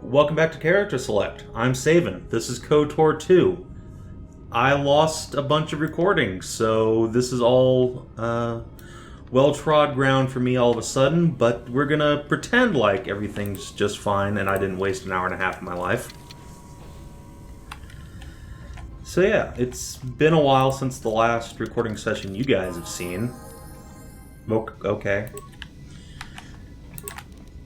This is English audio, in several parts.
Welcome back to CharacterSelect. I'm Savin. This is KOTOR 2. I lost a bunch of recordings, so this is all well-trod ground for me all of a sudden, but we're gonna pretend like everything's just fine and I didn't waste an hour and a half of my life. So yeah, it's been a while since the last recording session you guys have seen. Okay.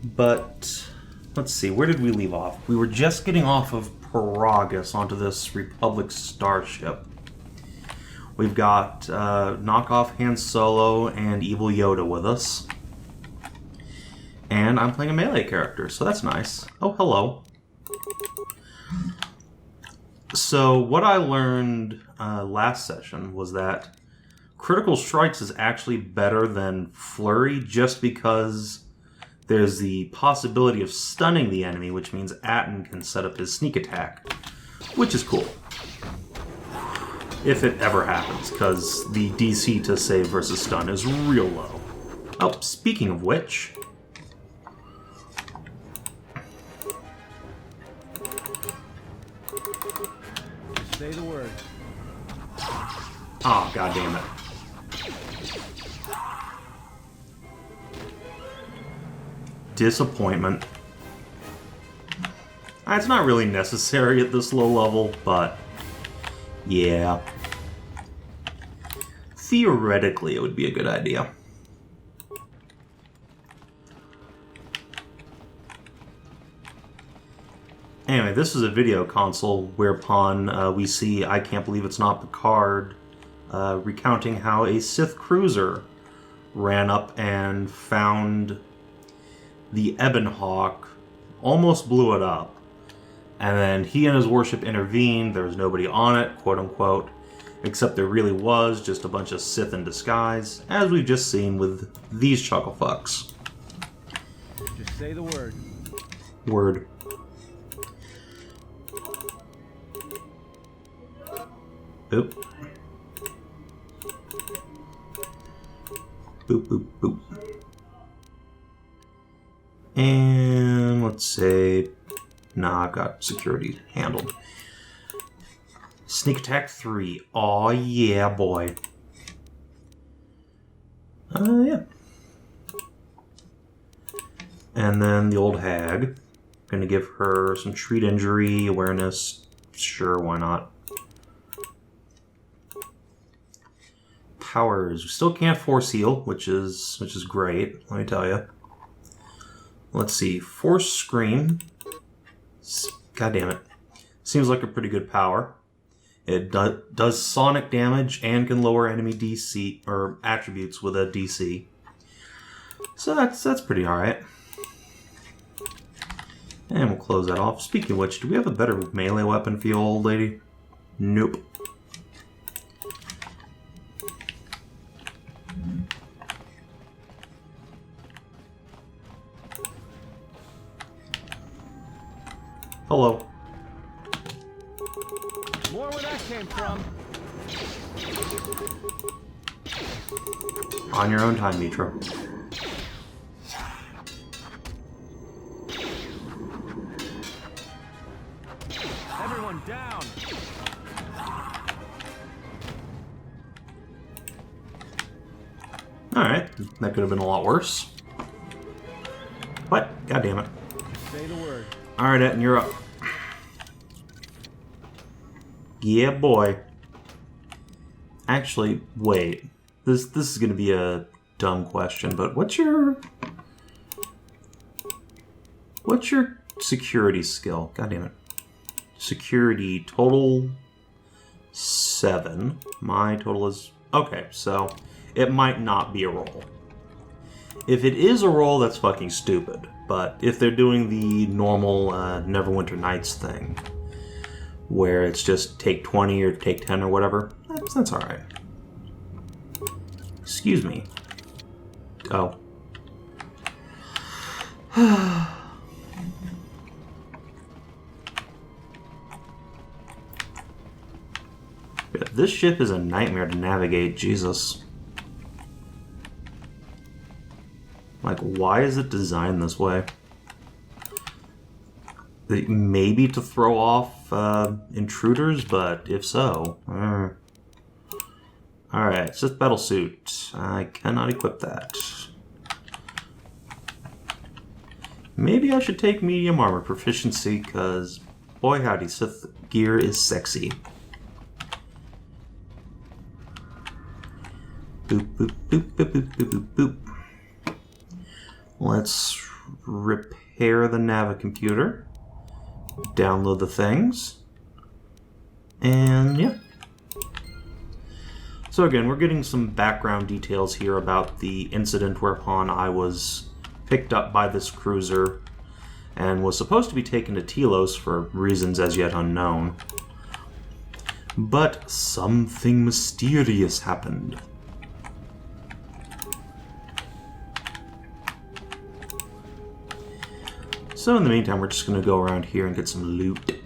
But let's see, where did we leave off? We were just getting off of Paragus onto this Republic starship. We've got knockoff Han Solo and Evil Yoda with us. And I'm playing a melee character, so that's nice. Oh, hello. So what I learned last session was that Critical Strikes is actually better than Flurry just because there's the possibility of stunning the enemy, which means Atten can set up his sneak attack, which is cool. If it ever happens, because the DC to save versus stun is real low. Oh, speaking of which... Just say the word. Oh, god damn it. Disappointment. It's not really necessary at this low level, but yeah. Theoretically, it would be a good idea. Anyway, this is a video console whereupon we see I Can't Believe It's Not Picard recounting how a Sith cruiser ran up and found the Ebon Hawk, almost blew it up, and then he and his worship intervened. There was nobody on it, quote unquote, except there really was just a bunch of Sith in disguise, as we've just seen with these chucklefucks. Just say the word. Word. Oop. Boop, boop, boop. And let's say, nah, I've got security handled. Sneak attack 3. Aw, yeah, boy. Yeah. And then the old hag. Gonna give her some treat injury, awareness. Sure, why not? Powers. We still can't force heal, which is great, let me tell you. Let's see, Force Scream. God damn it. Seems like a pretty good power. It does sonic damage and can lower enemy DC, or attributes with a DC. So that's pretty alright. And we'll close that off. Speaking of which, do we have a better melee weapon for you, old lady? Nope. Hello. More where that came from. On your own time, Mitra. Everyone down. Alright, that could have been a lot worse. What? God damn it. Just say the word. Alright, Etten, you're up. Yeah, boy. Actually, wait. This is gonna be a dumb question, but what's your security skill? God damn it. Security total 7. My total is okay, so it might not be a roll. If it is a roll, that's fucking stupid. But if they're doing the normal Neverwinter Nights thing, where it's just take 20 or take 10 or whatever, that's alright. Excuse me. Oh. This ship is a nightmare to navigate, Jesus. Like, why is it designed this way? maybe to throw off intruders, but if so... Alright, Sith Battle Suit. I cannot equip that. Maybe I should take medium armor proficiency, because boy howdy, Sith gear is sexy. Boop, boop, boop, boop, boop, boop, boop, boop. Let's repair the Navicomputer. Download the things. And yeah. So again, we're getting some background details here about the incident whereupon I was picked up by this cruiser and was supposed to be taken to Telos for reasons as yet unknown. But something mysterious happened. So in the meantime, we're just going to go around here and get some loot.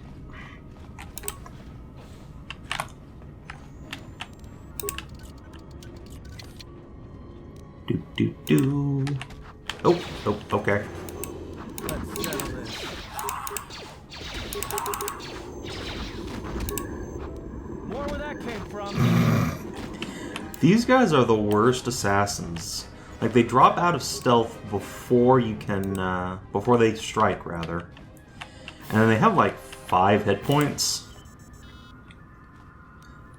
Do. Oh, okay. Let's settle this. More where that came from. These guys are the worst assassins. Like, they drop out of stealth before you can, before they strike, rather. And then they have, like, 5 hit points.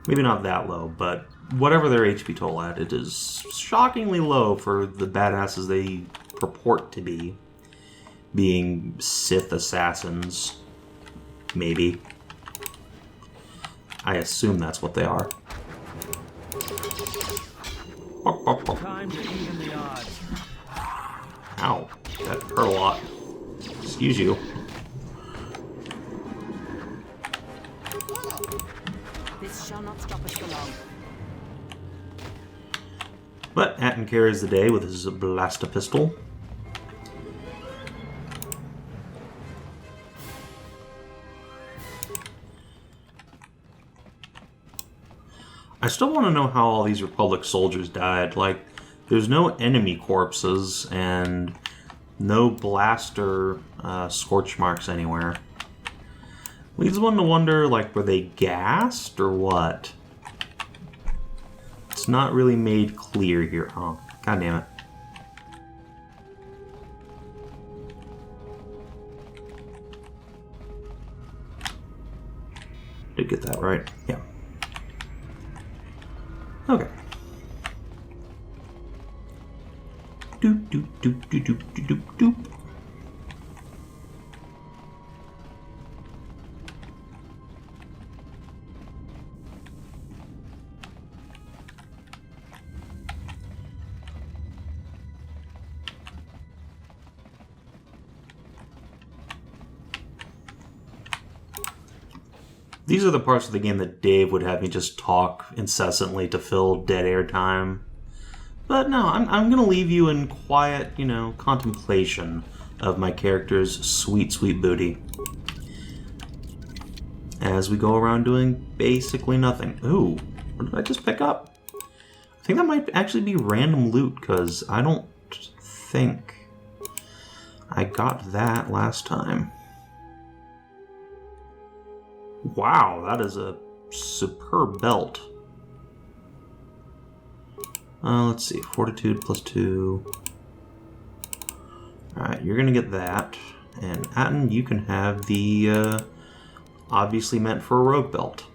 Maybe not that low, but whatever their HP total at, it is shockingly low for the badasses they purport to be. Being Sith assassins. Maybe. I assume that's what they are. Time to even the odds. Ow. That hurt a lot. Excuse you. This shall not stop us for long. But Atton carries the day with his blaster pistol. I still want to know how all these Republic soldiers died. Like, there's no enemy corpses and no blaster scorch marks anywhere. Leads one to wonder, like, were they gassed or what? It's not really made clear here. Oh, god damn it. Did get that right. Yeah. Okay. Doop doop doop doop doop doop doop. These are the parts of the game that Dave would have me just talk incessantly to fill dead air time. But no, I'm going to leave you in quiet, contemplation of my character's sweet, sweet booty. As we go around doing basically nothing. Ooh, what did I just pick up? I think that might actually be random loot, because I don't think I got that last time. Wow, that is a superb belt. Let's see, Fortitude +2. Alright, you're gonna get that. And Atton, you can have the, obviously meant for a rogue belt.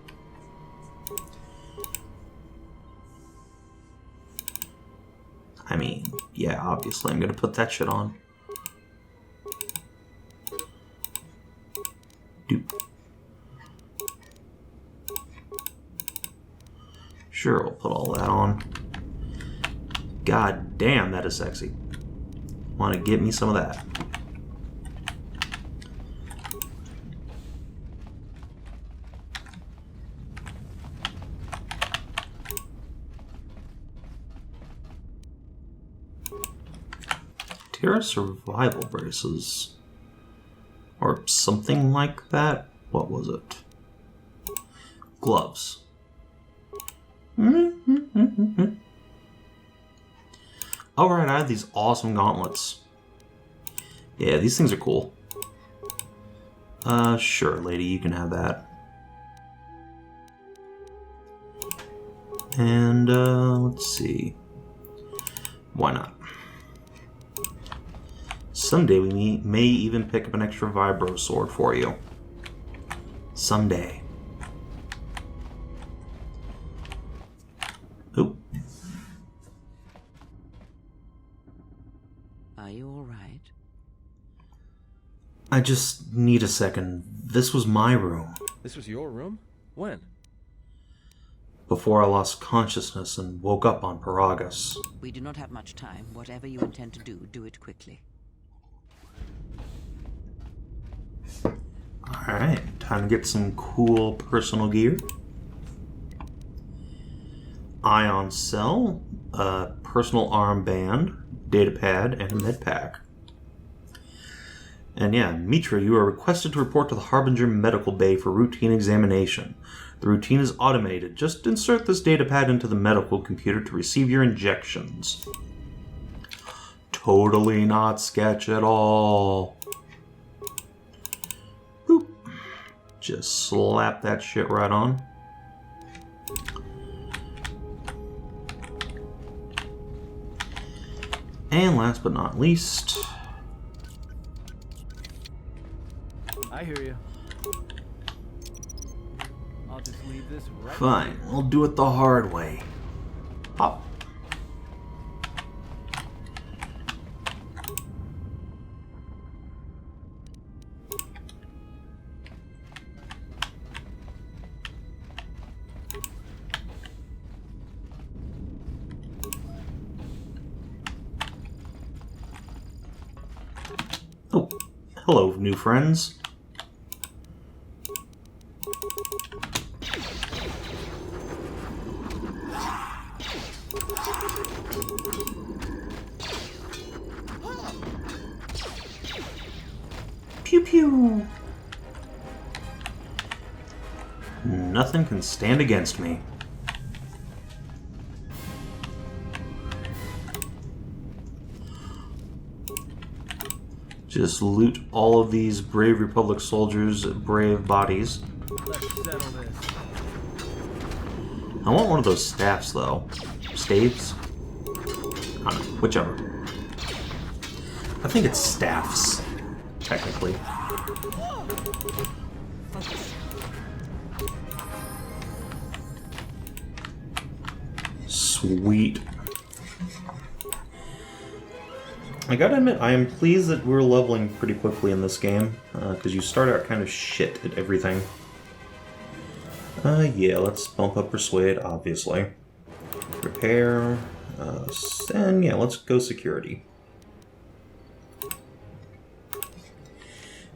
I mean, yeah, obviously I'm gonna put that shit on. Doop. Sure, we'll put all that on. God damn, that is sexy. Want to get me some of that. Terra survival braces. Or something like that. What was it? Gloves. Alright, I have these awesome gauntlets. Yeah, these things are cool. Sure, lady, you can have that. And, let's see. Why not? Someday we may even pick up an extra vibro sword for you. Someday. Oop. Are you all right? I just need a second. This was my room. This was your room? When? Before I lost consciousness and woke up on Paragus. We do not have much time. Whatever you intend to do, do it quickly. Alright, time to get some cool personal gear. Ion cell, a personal armband, datapad, and a med pack. And yeah, Mitra, you are requested to report to the Harbinger Medical Bay for routine examination. The routine is automated. Just insert this datapad into the medical computer to receive your injections. Totally not sketch at all. Boop. Just slap that shit right on. And last but not least... I hear you. I'll just leave this right. Fine, we'll do it the hard way. Pop. Oh, hello, new friends. Pew pew. Nothing can stand against me. Just loot all of these brave Republic soldiers' brave bodies. Let's settle this. I want one of those staffs, though. Staves? I don't know, whichever. I think it's staffs, technically. Sweet. I gotta admit, I am pleased that we're leveling pretty quickly in this game, because you start out kind of shit at everything. Yeah, let's bump up Persuade, obviously. Repair, and yeah, let's go Security.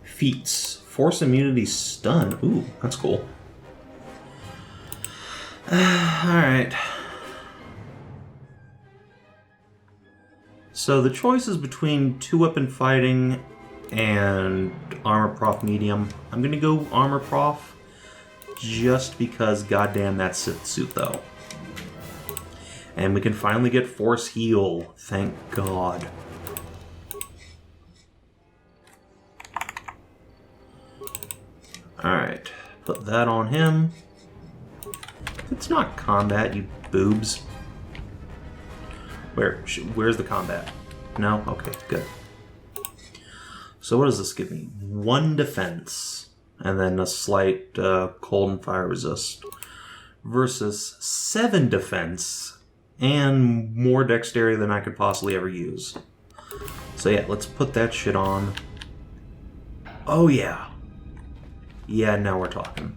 Feats. Force Immunity Stun. Ooh, that's cool. Alright. So the choice is between 2-weapon fighting and Armor Prof Medium. I'm gonna go Armor Prof just because goddamn that Sith suit though. And we can finally get Force Heal, thank God. Alright, put that on him. It's not combat, you boobs. Where's the combat? No? Okay, good. So what does this give me? 1 defense, and then a slight cold and fire resist. Versus 7 defense, and more dexterity than I could possibly ever use. So yeah, let's put that shit on. Oh yeah. Yeah, now we're talking.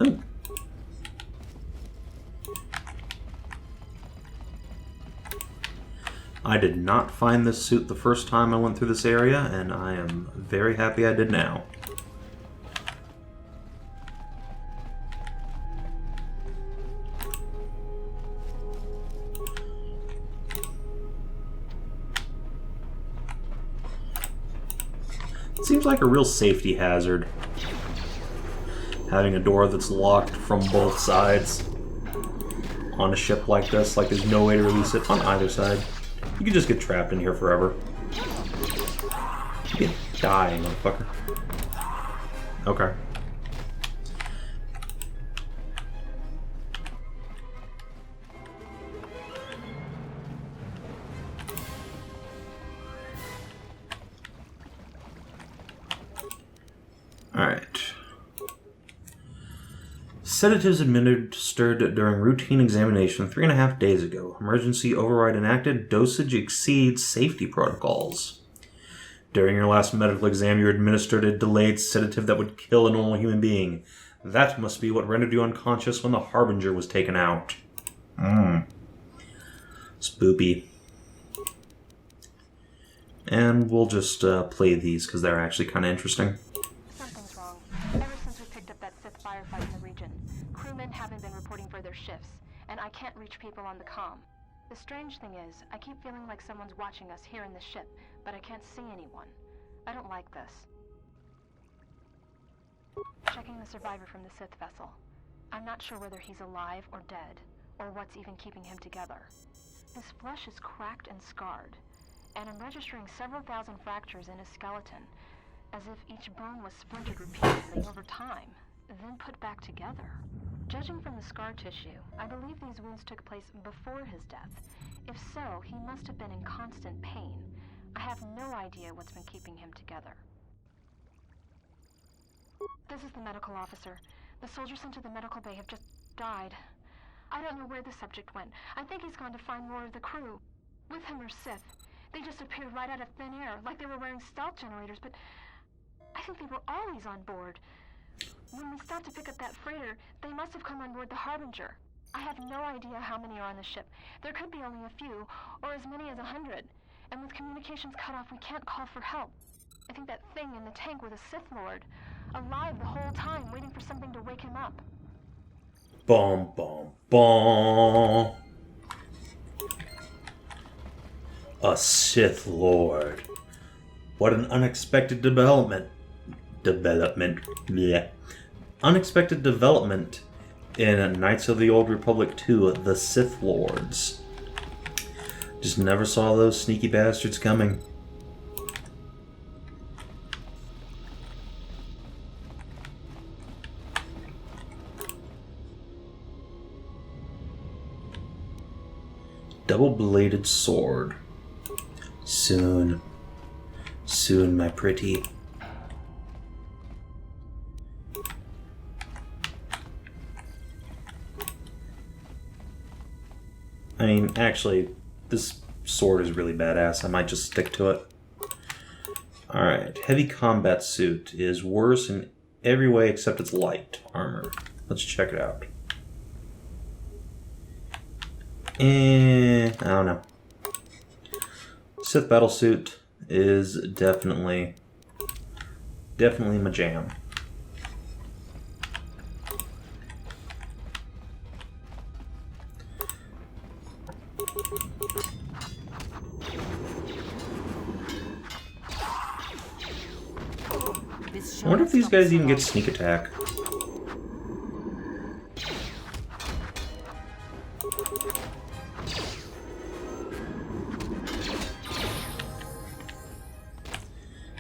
Ooh. I did not find this suit the first time I went through this area, and I am very happy I did now. It seems like a real safety hazard, having a door that's locked from both sides on a ship like this. Like, there's no way to release it on either side. You could just get trapped in here forever. You can die, motherfucker. Okay. Alright. Sedatives administered during routine examination 3.5 days ago. Emergency override enacted. Dosage exceeds safety protocols. During your last medical exam, you administered a delayed sedative that would kill a normal human being. That must be what rendered you unconscious when the Harbinger was taken out. Spoopy. And we'll just play these because they're actually kind of interesting. Something's wrong. Ever since we picked up that Sith firefight in the region, crewmen haven't been reporting for their shifts, and I can't reach people on the comm. The strange thing is, I keep feeling like someone's watching us here in the ship, but I can't see anyone. I don't like this. Checking the survivor from the Sith vessel. I'm not sure whether he's alive or dead, or what's even keeping him together. His flesh is cracked and scarred, and I'm registering several thousand fractures in his skeleton, as if each bone was splintered repeatedly over time, then put back together. Judging from the scar tissue, I believe these wounds took place before his death. If so, he must have been in constant pain. I have no idea what's been keeping him together. This is the medical officer. The soldiers sent to the medical bay have just died. I don't know where the subject went. I think he's gone to find more of the crew. With him are Sith. They just appeared right out of thin air, like they were wearing stealth generators, but I think they were always on board. When we stopped to pick up that freighter, they must have come on board the Harbinger. I have no idea how many are on the ship. There could be only a few, or as many as 100. And with communications cut off, we can't call for help. I think that thing in the tank was a Sith Lord, alive the whole time, waiting for something to wake him up. Bom, bom, bom. A Sith Lord. What an unexpected development. Yeah. Unexpected development in Knights of the Old Republic 2, the Sith Lords. Just never saw those sneaky bastards coming. Double-bladed sword. Soon. Soon, my pretty. I mean, actually, this sword is really badass. I might just stick to it. Alright, heavy combat suit is worse in every way except its light armor. Let's check it out. I don't know. Sith battlesuit is definitely my jam. I wonder if these guys even get sneak attack.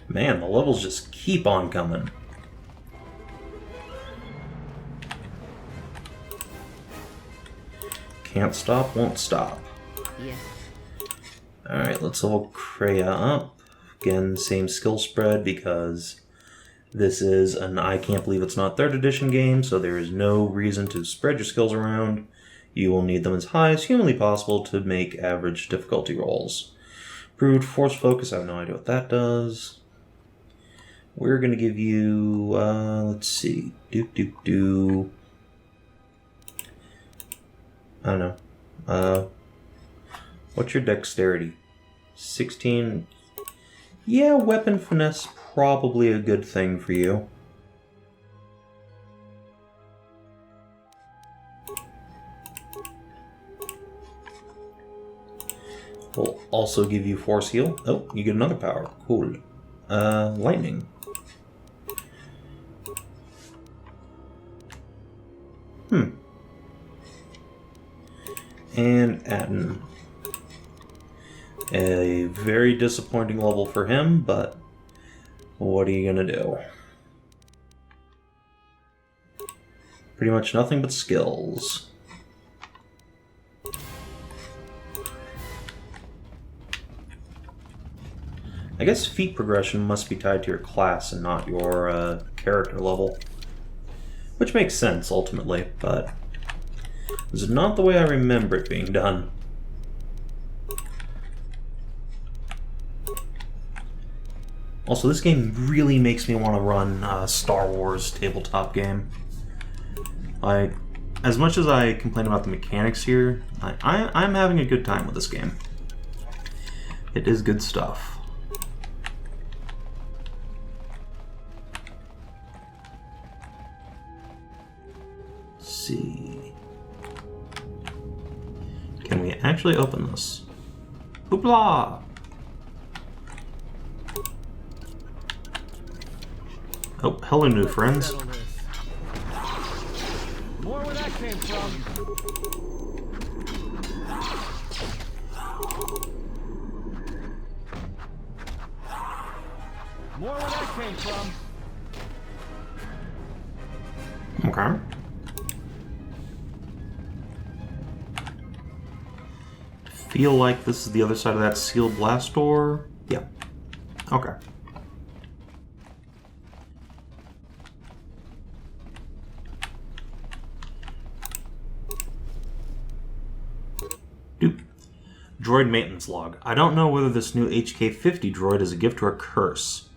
Man, the levels just keep on coming. Can't stop, won't stop. Yes. Alright, let's level Kreia up. Again, same skill spread because this is an I can't believe it's not 3rd edition game, so there is no reason to spread your skills around. You will need them as high as humanly possible to make average difficulty rolls. Brute Force Focus, I have no idea what that does. We're going to give you, let's see, I don't know. What's your dexterity? 16. Yeah, weapon finesse, probably a good thing for you. We'll also give you force heal. Oh, you get another power. Cool. Lightning. And Atten. A very disappointing level for him, but what are you gonna do? Pretty much nothing but skills. I guess feat progression must be tied to your class and not your character level. Which makes sense, ultimately, but this is not the way I remember it being done. Also, this game really makes me want to run a Star Wars tabletop game. As much as I complain about the mechanics here, I'm having a good time with this game. It is good stuff. Let's see. Can we actually open this? Hoopla! Oh, hello, new friends. More where that came from. More where that came from. Okay. Feel like this is the other side of that sealed blast door? Yeah. Okay. Doop. Droid maintenance log. I don't know whether this new HK-50 droid is a gift or a curse.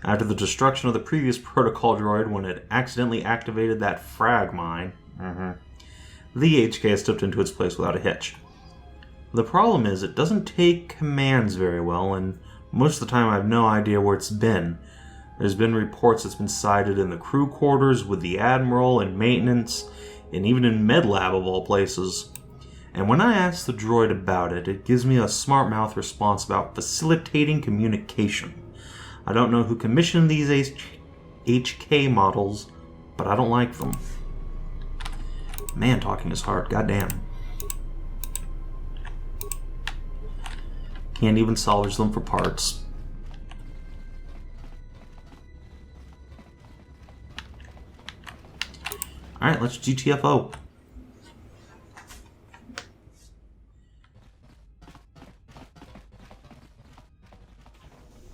After the destruction of the previous protocol droid when it accidentally activated that frag mine, the HK has stepped into its place without a hitch. The problem is it doesn't take commands very well, and most of the time I have no idea where it's been. There's been reports it's been sighted in the crew quarters, with the Admiral, and maintenance, and even in MedLab of all places. And when I ask the droid about it, it gives me a smart mouth response about facilitating communication. I don't know who commissioned these HK models, but I don't like them. Man, talking is hard, goddamn. Can't even salvage them for parts. Alright, let's GTFO.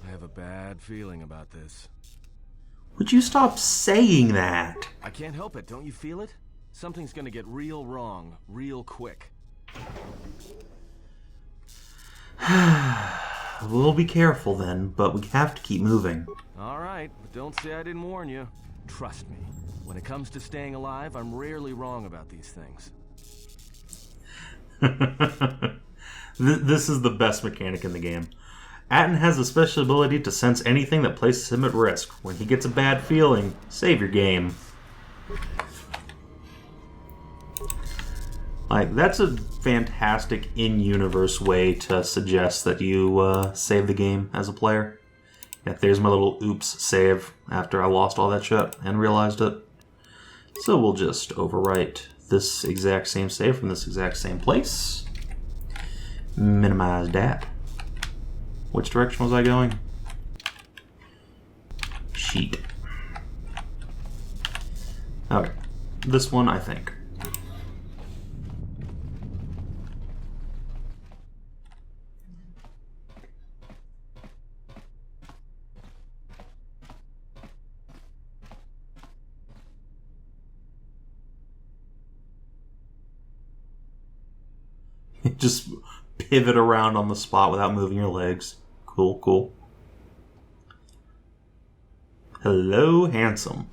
I have a bad feeling about this. Would you stop saying that? I can't help it, don't you feel it? Something's gonna get real wrong, real quick. We'll be careful then, but we have to keep moving. Alright, but don't say I didn't warn you. Trust me, when it comes to staying alive, I'm rarely wrong about these things. This is the best mechanic in the game. Atton has a special ability to sense anything that places him at risk. When he gets a bad feeling, save your game. Like, that's a fantastic in-universe way to suggest that you save the game as a player. Yeah, there's my little oops save after I lost all that shit and realized it. So we'll just overwrite this exact same save from this exact same place. Minimize that. Which direction was I going? Sheet. Okay. This one, I think. Just pivot around on the spot without moving your legs. Cool, cool. Hello, handsome.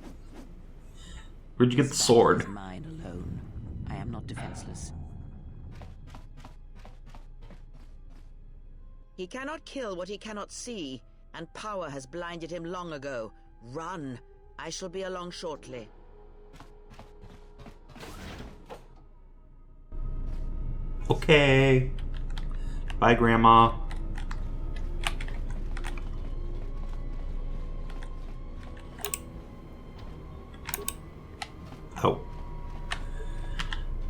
Where'd you get the sword? Mine alone. I am not defenseless. He cannot kill what he cannot see, and power has blinded him long ago. Run. I shall be along shortly. Okay. Bye, Grandma. Oh.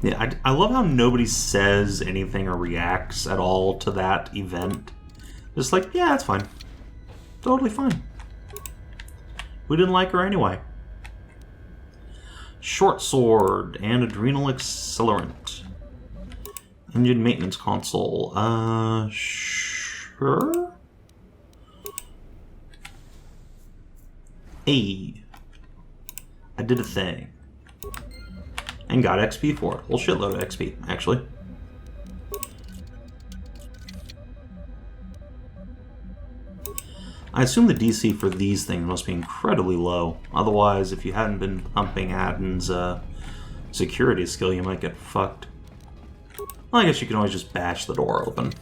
Yeah, I love how nobody says anything or reacts at all to that event. Just like, yeah, that's fine. Totally fine. We didn't like her anyway. Short sword and adrenal accelerant. Engine maintenance console. Sure? Hey. I did a thing. And got XP for it. Whole shitload of XP, actually. I assume the DC for these things must be incredibly low. Otherwise, if you hadn't been pumping Atten's security skill, you might get fucked. Well, I guess you can always just bash the door open.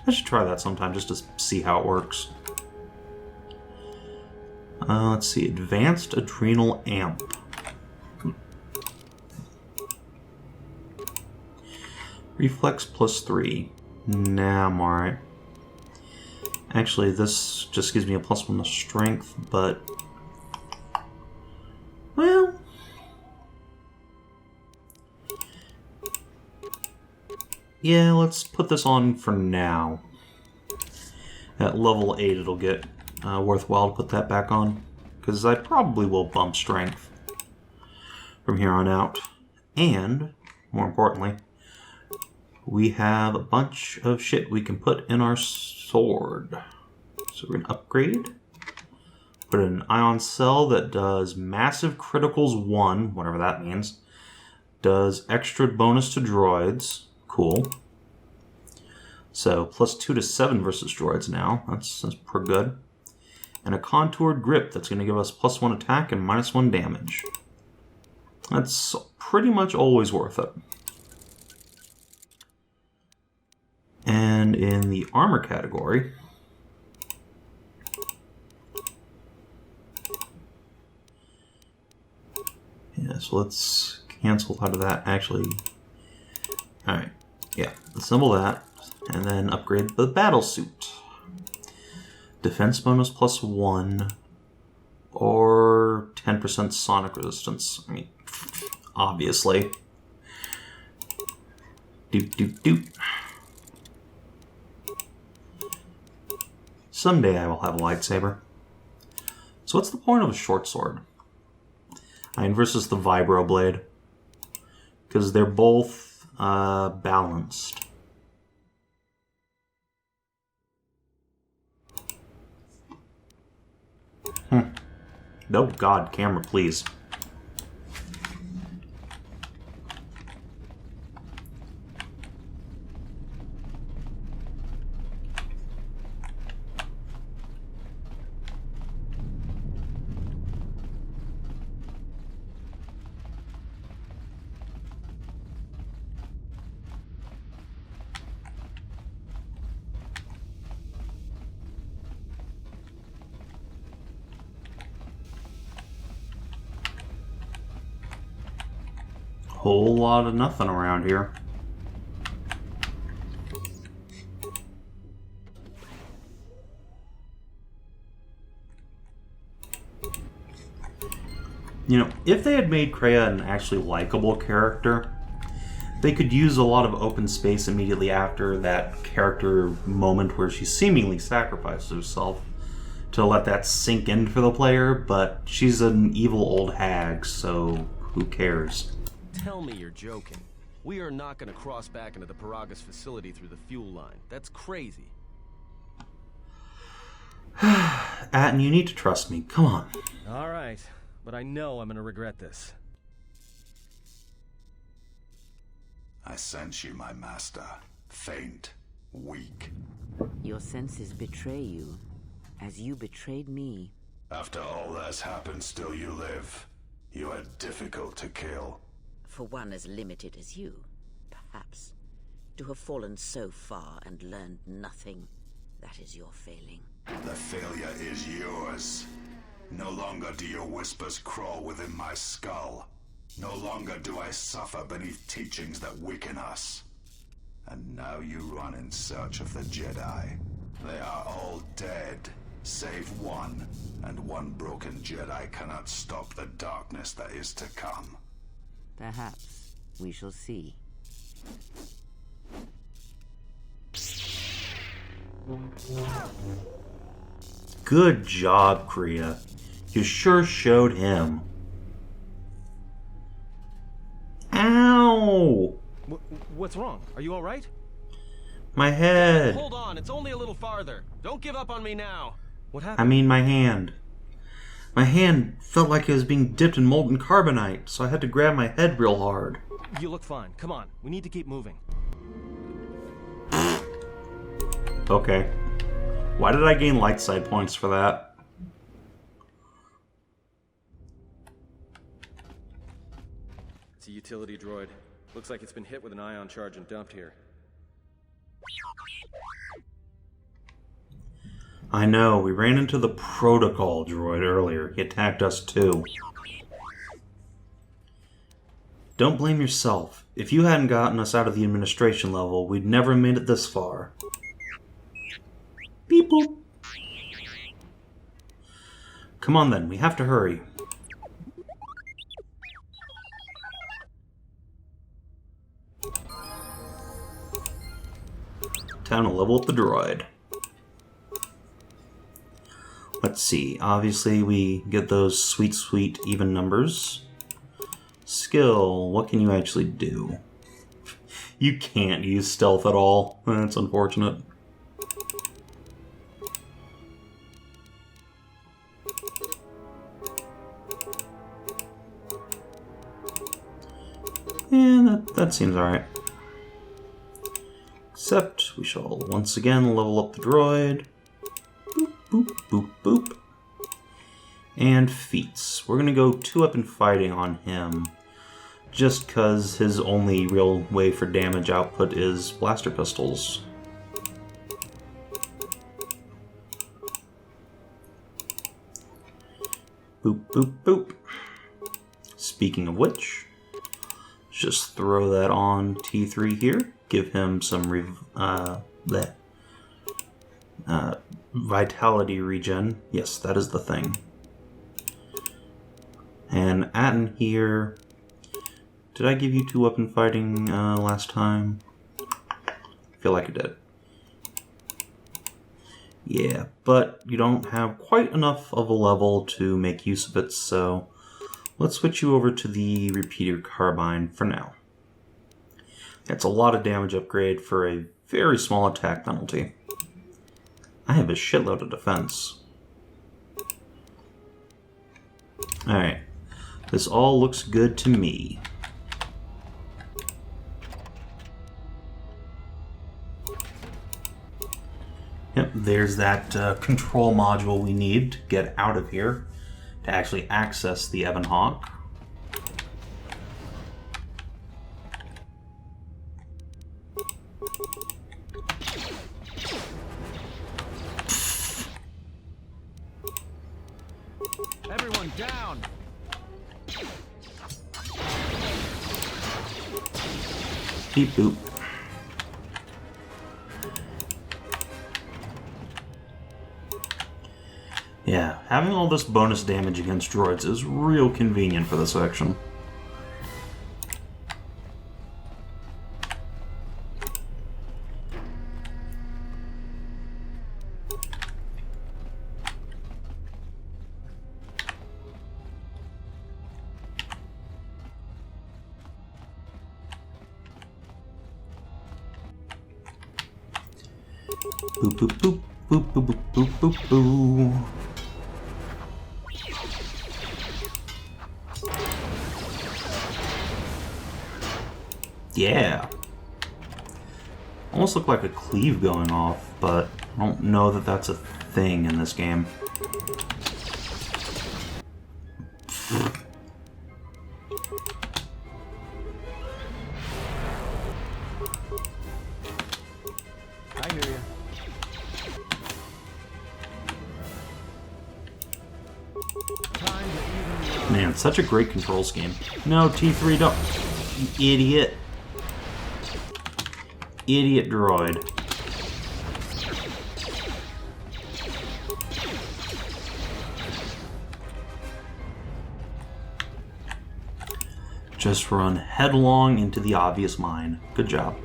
I should try that sometime just to see how it works. Let's see. Advanced Adrenal Amp. Reflex +3. Nah, I'm alright. Actually, this just gives me a +1 to strength, but... well... yeah, let's put this on for now. At level 8, it'll get worthwhile to put that back on, because I probably will bump strength from here on out. And, more importantly, we have a bunch of shit we can put in our sword. So we're going to upgrade. Put in an ion cell that does massive criticals 1, whatever that means. Does extra bonus to droids. Cool. So +2 to 7 versus droids now. That's pretty good. And a contoured grip that's going to give us +1 attack and -1 damage. That's pretty much always worth it. And in the armor category, yeah, so let's cancel out of that. Actually, alright, yeah, assemble that, and then upgrade the battle suit. Defense bonus +1, or 10% sonic resistance. I mean, obviously. Doop, doop, doop. Someday I will have a lightsaber. So what's the point of a short sword? I mean, versus the vibro blade. Because they're both balanced. Oh god, camera, please. Whole lot of nothing around here. You know, if they had made Kreia an actually likable character, they could use a lot of open space immediately after that character moment where she seemingly sacrifices herself to let that sink in for the player, but she's an evil old hag, so who cares? Tell me you're joking. We are not going to cross back into the Paragus facility through the fuel line. That's crazy. Atten, you need to trust me. Come on. All right, but I know I'm going to regret this. I sense you, my master. Faint, weak. Your senses betray you, as you betrayed me. After all that's happened, still you live. You are difficult to kill. For one as limited as you, perhaps. To have fallen so far and learned nothing, that is your failing. The failure is yours. No longer do your whispers crawl within my skull. No longer do I suffer beneath teachings that weaken us. And now you run in search of the Jedi. They are all dead, save one, and one broken Jedi cannot stop the darkness that is to come. Perhaps we shall see. Good job, Kreia. You sure showed him. No! What's wrong? Are you alright? My head! Hold on, it's only a little farther. Don't give up on me now. What happened? I mean my hand. My hand felt like it was being dipped in molten carbonite, so I had to grab my head real hard. You look fine. Come on, we need to keep moving. Okay. Why did I gain light side points for that? It's a utility droid. Looks like it's been hit with an ion charge and dumped here. I know, we ran into the protocol droid earlier. He attacked us too. Don't blame yourself. If you hadn't gotten us out of the administration level, we'd never made it this far. Beep boop. Come on then, we have to hurry. Time to level up the droid. Let's see, obviously we get those sweet, sweet even numbers. Skill, what can you actually do? You can't use stealth at all. That's unfortunate. Yeah, that seems alright. Except we shall once again level up the droid. Boop, boop, boop, boop. And feats. We're gonna go 2-weapon fighting on him. Just because his only real way for damage output is blaster pistols. Boop, boop, boop. Speaking of which, just throw that on T3 here. Give him some vitality regen. Yes, that is the thing. And Atten here. Did I give you 2-weapon fighting last time? I feel like I did. Yeah, but you don't have quite enough of a level to make use of it, so let's switch you over to the repeater carbine for now. That's a lot of damage upgrade for a very small attack penalty. I have a shitload of defense. Alright. This all looks good to me. Yep, there's that control module we need to get out of here to actually access the Ebon Hawk. Everyone down! Beep boop. Yeah, having all this bonus damage against droids is real convenient for this section. Boop boop boop boop boop boop boop boop boop. Yeah. Almost look like a cleave going off, but I don't know that that's a thing in this game. I hear you. Man, such a great control scheme. No, T3, don't. You idiot. Idiot droid. Just run headlong into the obvious mine. Good job.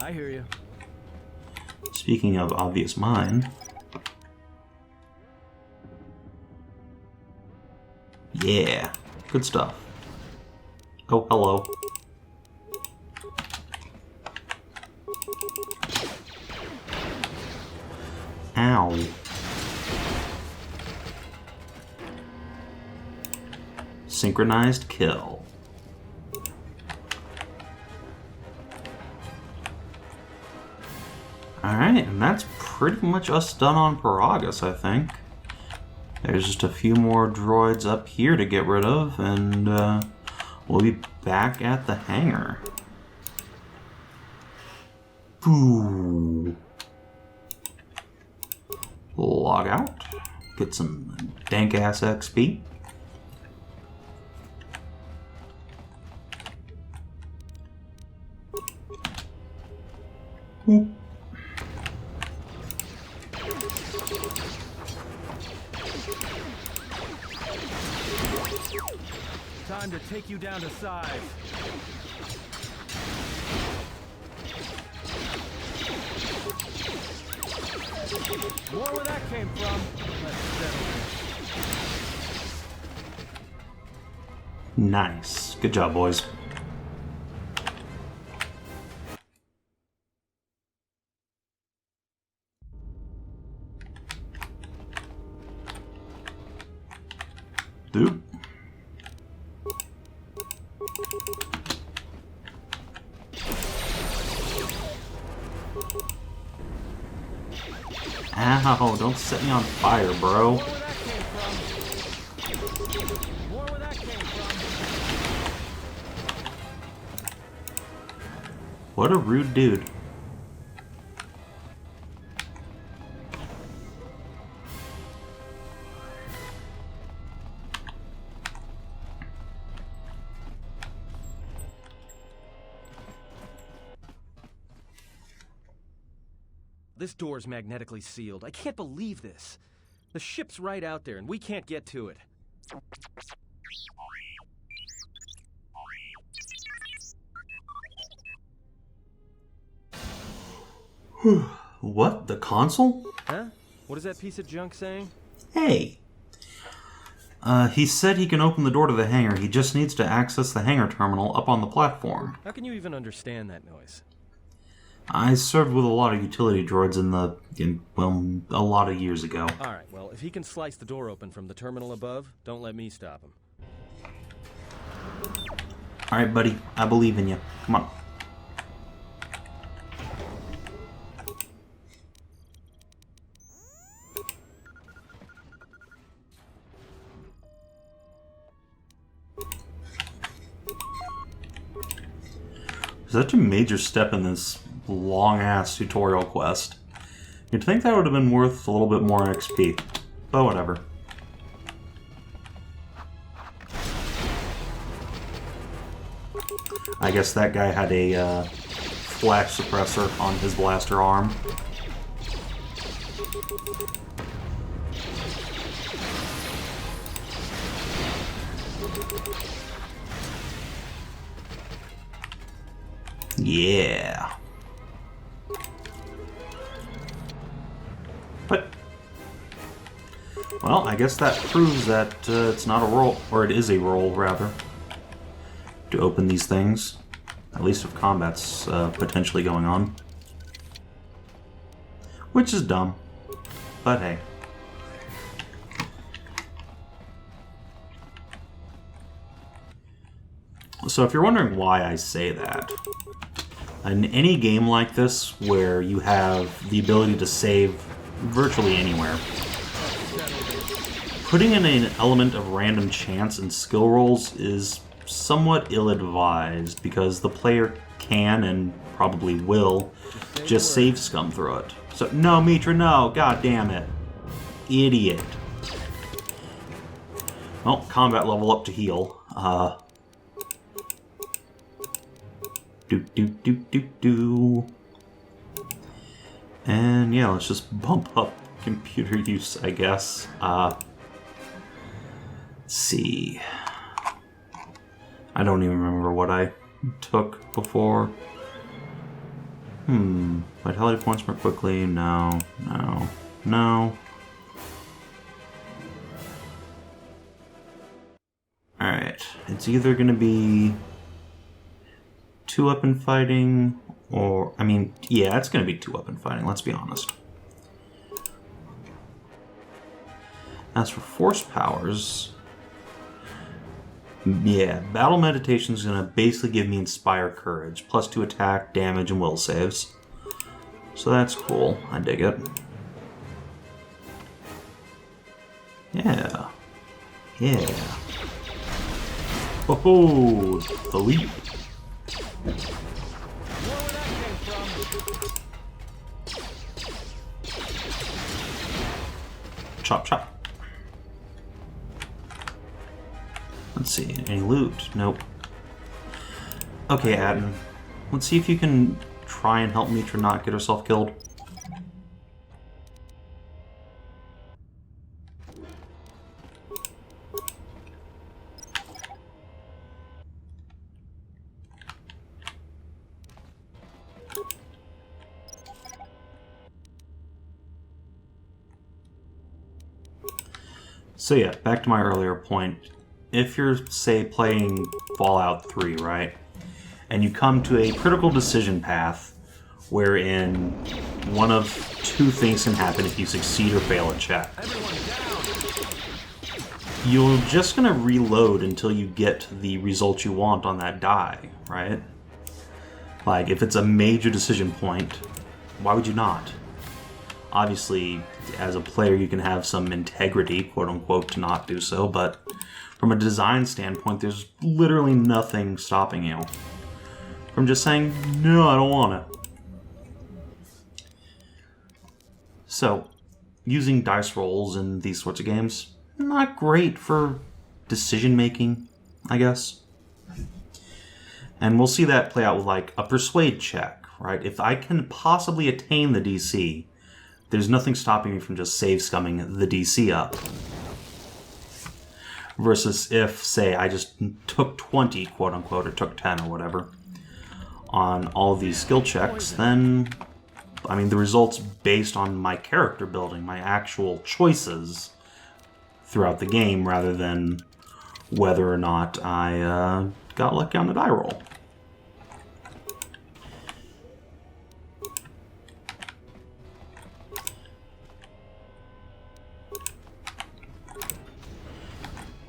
I hear you. Speaking of obvious mind. Yeah, good stuff. Oh, hello. Ow. Synchronized kill. Alright, and that's pretty much us done on Paragus, I think. There's just a few more droids up here to get rid of, and we'll be back at the hangar. Ooh. Log out. Get some dank-ass XP. Whoop. Time to take you down to size. More where that came from. Let's settle this. Nice. Good job, boys. Dude. Ow, don't set me on fire, bro. More where that came from. More where that came from. What a rude dude. This door's magnetically sealed. I can't believe this. The ship's right out there, and we can't get to it. What? The console? Huh? What is that piece of junk saying? Hey. He said he can open the door to the hangar. He just needs to access the hangar terminal up on the platform. How can you even understand that noise? I served with a lot of utility droids well, a lot of years ago. Alright, well, if he can slice the door open from the terminal above, don't let me stop him. Alright, buddy. I believe in you. Come on. Such a major step in this long-ass tutorial quest. You'd think that would have been worth a little bit more XP, but whatever. I guess that guy had a flash suppressor on his blaster arm. Yeah. But, well, I guess that proves that it's not a roll, or it is a roll, rather, to open these things. At least if combat's potentially going on. Which is dumb. But hey. So if you're wondering why I say that, in any game like this where you have the ability to save virtually anywhere, putting in an element of random chance and skill rolls is somewhat ill-advised because the player can and probably will just save scum through it. So, no, Mitra, no, god damn it. Idiot. Well, combat level up to heal. Do. And yeah, let's just bump up computer use, I guess. Let's see. I don't even remember what I took before. Vitality points more quickly. No, no, no. Alright, it's either going to be 2-weapon fighting, or, I mean, yeah, it's going to be 2-weapon fighting, let's be honest. As for force powers, yeah, Battle Meditation is going to basically give me Inspire Courage, plus 2 attack, damage, and will saves. So that's cool, I dig it. Yeah. Yeah. Oh, the leap. Chop, chop. Let's see, any loot? Nope. Okay, Adam. Let's see if you can try and help Mitra not get herself killed. So yeah, back to my earlier point. If you're, say, playing Fallout 3, right, and you come to a critical decision path wherein one of 2 things can happen if you succeed or fail a check. You're just going to reload until you get the result you want on that die, right? Like, if it's a major decision point, why would you not? Obviously, as a player, you can have some integrity, quote-unquote, to not do so, but from a design standpoint, there's literally nothing stopping you from just saying, no, I don't want it. So, using dice rolls in these sorts of games, not great for decision-making, I guess. And we'll see that play out with, like, a Persuade check, right? If I can possibly attain the DC, there's nothing stopping me from just save scumming the DC up. Versus if, say, I just took 20, quote-unquote, or took 10 or whatever, on all of these skill checks, then, I mean, the results based on my character building, my actual choices throughout the game, rather than whether or not I got lucky on the die roll.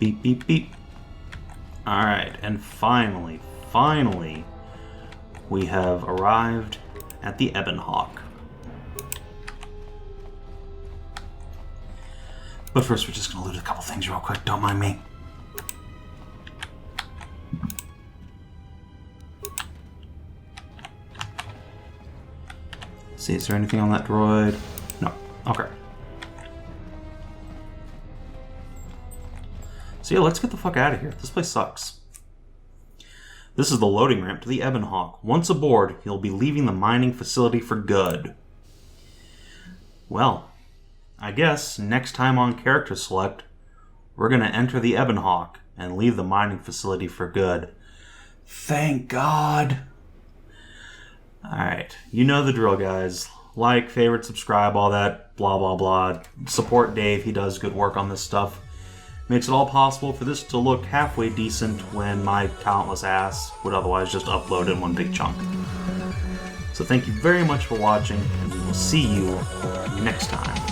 Beep, beep, beep. Alright, and finally, we have arrived at the Ebon Hawk. But first, we're just going to loot a couple things real quick, don't mind me. See, is there anything on that droid? No. Okay. So yeah, let's get the fuck out of here. This place sucks. This is the loading ramp to the Ebon Hawk. Once aboard, you'll be leaving the mining facility for good. Well, I guess next time on Character Select, we're going to enter the Ebon Hawk and leave the mining facility for good. Thank God. Alright, you know the drill, guys. Like, favorite, subscribe, all that blah blah blah. Support Dave, he does good work on this stuff. Makes it all possible for this to look halfway decent when my talentless ass would otherwise just upload in one big chunk. So thank you very much for watching, and we will see you next time.